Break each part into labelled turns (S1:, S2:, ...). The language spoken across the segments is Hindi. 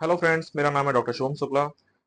S1: हेलो फ्रेंड्स, मेरा नाम है डॉक्टर शुभम शुक्ला।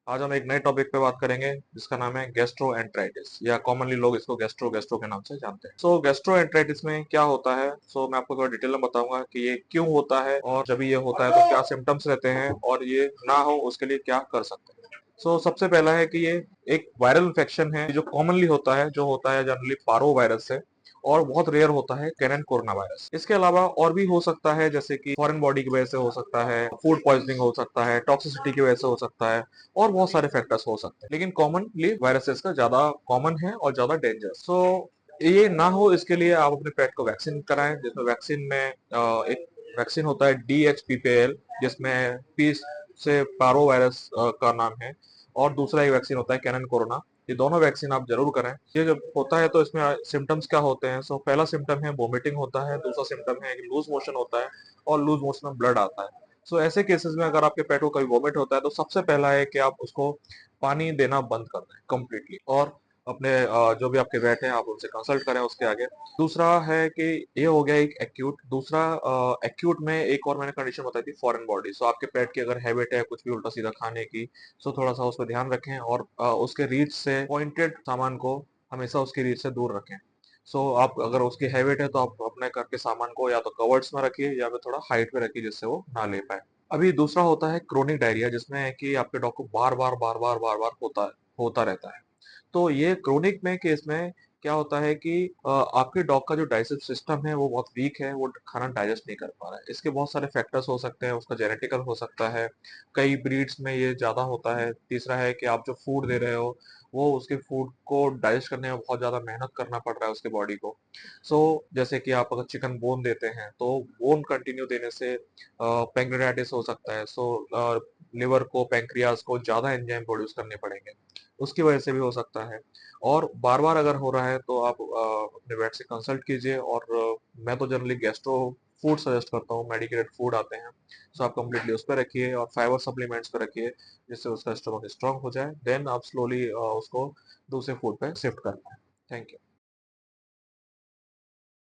S1: आज हम एक नए टॉपिक पे बात करेंगे जिसका नाम है गैस्ट्रोएंटेराइटिस या कॉमनली लोग इसको गैस्ट्रो गैस्ट्रो के नाम से जानते हैं। गैस्ट्रोएंटेराइटिस में क्या होता है? मैं आपको थोड़ा डिटेल में बताऊंगा कि ये क्यों होता है और जब ये होता है तो क्या सिम्टम्स रहते हैं और ये ना हो उसके लिए क्या कर सकते हैं। सबसे पहला है कि ये एक वायरल इन्फेक्शन है जो कॉमनली होता है जनरली पारो वायरस से, और बहुत रेयर होता है कैनन कोरोना वायरस। इसके अलावा और भी हो सकता है, जैसे कि फॉरेन बॉडी की वजह से हो सकता है, फूड पॉइजनिंग हो सकता है, टॉक्सिसिटी की वजह से हो सकता है, और बहुत सारे फैक्टर्स हो सकते हैं, लेकिन कॉमनली वायरसेस का ज्यादा कॉमन है और ज्यादा डेंजर। ये ना हो इसके लिए आप अपने पेट को वैक्सीन कराएं, जिसमें वैक्सीन में एक वैक्सीन होता है DHPPL, जिसमें पी से पारो वायरस का नाम है, और दूसरा एक वैक्सीन होता है कैनन कोरोना। ये दोनों वैक्सीन आप जरूर कराएं। ये जब होता है तो इसमें सिम्टम्स क्या होते हैं? पहला सिम्टम है वोमिटिंग होता है, दूसरा सिम्टम है कि लूज मोशन होता है, और लूज मोशन में ब्लड आता है। ऐसे केसेस में अगर आपके पेट को कभी वोमिट होता है तो सबसे पहला है कि आप उसको पानी देना बंद कर दें कम्प्लीटली, और अपने जो भी आपके वेट हैं आप उनसे कंसल्ट करें उसके आगे। दूसरा है कि ये हो गया एक एक्यूट। दूसरा एक्यूट में एक और मैंने कंडीशन बताई थी, फॉरेन बॉडी। आपके पेट की अगर हैबिट है कुछ भी उल्टा सीधा खाने की, थोड़ा सा उस पर ध्यान रखें, और उसके रीच से पॉइंटेड सामान को हमेशा उसकी रीच से दूर रखें। आप अगर उसकी हैबिट है तो आप अपने घर के सामान को या तो कवर्ड्स में रखिए या फिर थोड़ा हाइट पे रखिए जिससे वो ना ले पाए। अभी दूसरा होता है क्रोनिक डायरिया, जिसमें है कि आपके डॉग को बार बार होता रहता है। ये क्रोनिक में केस में क्या होता है कि आपके डॉग का जो डाइजेस्टिव सिस्टम है वो बहुत वीक है, वो खाना डाइजेस्ट नहीं कर पा रहा है। इसके बहुत सारे फैक्टर्स हो सकते हैं, उसका जेनेटिकल हो सकता है, कई ब्रीड्स में ये ज्यादा होता है। तीसरा है कि आप जो फूड दे रहे हो वो उसके फूड को डाइजेस्ट करने में बहुत ज्यादा मेहनत करना पड़ रहा है उसके बॉडी को। जैसे कि आप अगर चिकन बोन देते हैं तो बोन कंटिन्यू देने से पैंक्रियाटाइटिस हो सकता है। लिवर को, पैंक्रियाज को ज्यादा एंजाइम प्रोड्यूस करने पड़ेंगे, उसकी वजह से भी हो सकता है। और बार बार अगर हो रहा है तो आप अपने वेट से कंसल्ट कीजिए। और मैं तो जनरली गैस्ट्रो फूड सजेस्ट करता हूँ, मेडिकेटेड फूड आते हैं, आप कंप्लीटली उस पर रखिए और फाइबर सप्लीमेंट्स पे रखिए, जिससे उसका स्टमक स्ट्रांग हो जाए। देन आप स्लोली उसको दूसरे फूड पे शिफ्ट करना है। Thank you.